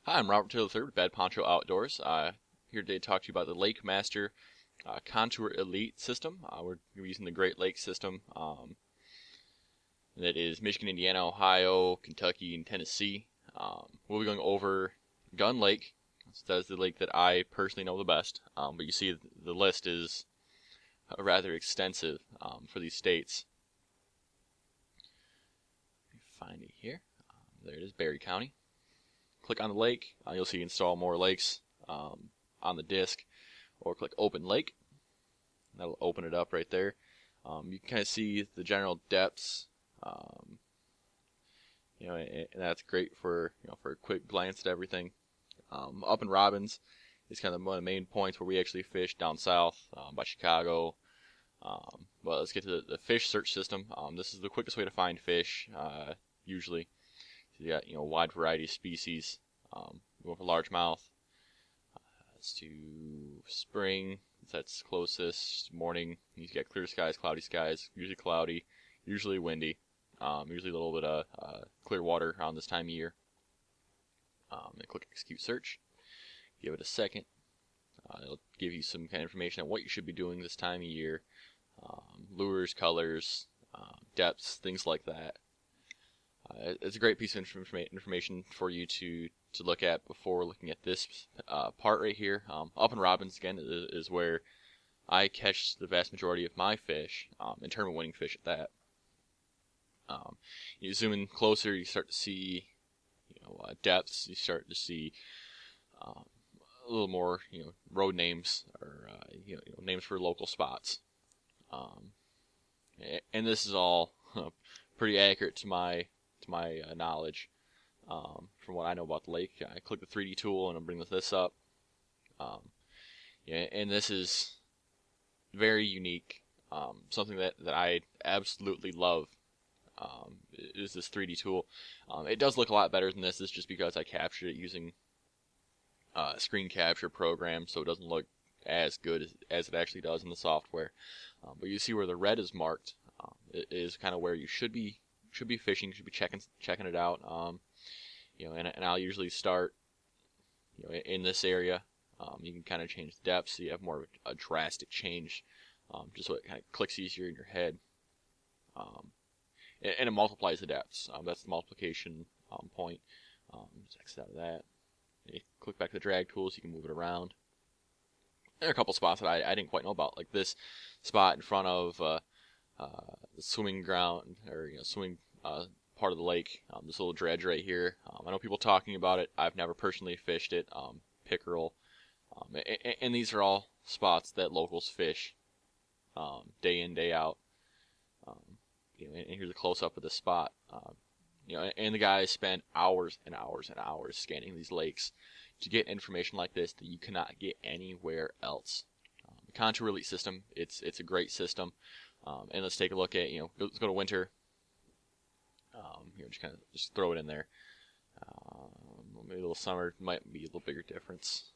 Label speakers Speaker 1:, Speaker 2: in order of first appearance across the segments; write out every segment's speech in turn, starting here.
Speaker 1: Hi, I'm Robert Taylor III with Bad Poncho Outdoors. Here today to talk to you about the Lakemaster Contour Elite system. We're using the Great Lakes system. That is Michigan, Indiana, Ohio, Kentucky, and Tennessee. We'll be going over Gun Lake. That is the lake that I personally know the best. But you see the list is rather extensive for these states. Let me find it here. There it is, Berry County. Click on the lake, you'll see install more lakes on the disc, or click open lake. That'll open it up right there. You can kind of see the general depths, and that's great for for a quick glance at everything. Up in Robbins is kind of one of the main points where we actually fish down south by Chicago. Well, let's get to the fish search system. This is the quickest way to find fish usually. You got a wide variety of species. Go for largemouth. As to spring, that's closest. Morning, you get clear skies, cloudy skies. Usually cloudy, usually windy. Usually a little bit of clear water around this time of year. Then click execute search. Give it a second. It'll give you some kind of information on what you should be doing this time of year. Lures, colors, depths, things like that. It's a great piece of information for you to look at before looking at this part right here. Up in Robbins, again, is where I catch the vast majority of my fish, and tournament winning fish at that. You zoom in closer, you start to see depths. You start to see a little more road names, or names for local spots. And this is all pretty accurate to my knowledge from what I know about the lake. I click the 3D tool and I'll bring this up. And this is very unique. Something that I absolutely love is this 3D tool. It does look a lot better than this. It's just because I captured it using a screen capture program, so it doesn't look as good as it actually does in the software. But you see where the red is marked. It is kind of where you should be fishing, should be checking it out. And I'll usually start in this area. You can kind of change the depth so you have more of a drastic change, just so it kind of clicks easier in your head. And it multiplies the depths. That's the multiplication point. Just exit out of that. You click back to the drag tool so you can move it around. There are a couple spots that I didn't quite know about, like this spot in front of the swimming ground, or swimming part of the lake. This little dredge right here. I know people talking about it. I've never personally fished it. Pickerel, and these are all spots that locals fish day in, day out. And here's a close up of the spot. And the guys spend hours and hours and hours scanning these lakes to get information like this that you cannot get anywhere else. The Contour Elite system, it's a great system. And let's take a look at, let's go to winter. Just throw it in there. Maybe a little summer might be a little bigger difference.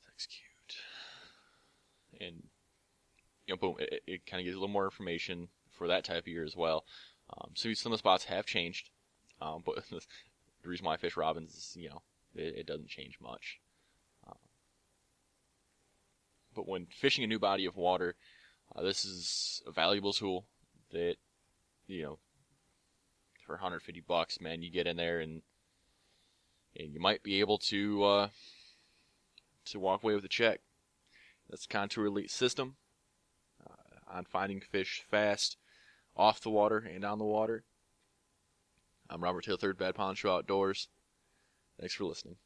Speaker 1: Let's execute. And, boom, it kind of gives a little more information for that type of year as well. So some of the spots have changed. But the reason why I fish Robbins is, it doesn't change much. But when fishing a new body of water, this is a valuable tool that, for $150, man, you get in there and you might be able to walk away with a check. That's the Contour Elite system on finding fish fast, off the water and on the water. I'm Robert Taylor III, Bad Poncho Outdoors. Thanks for listening.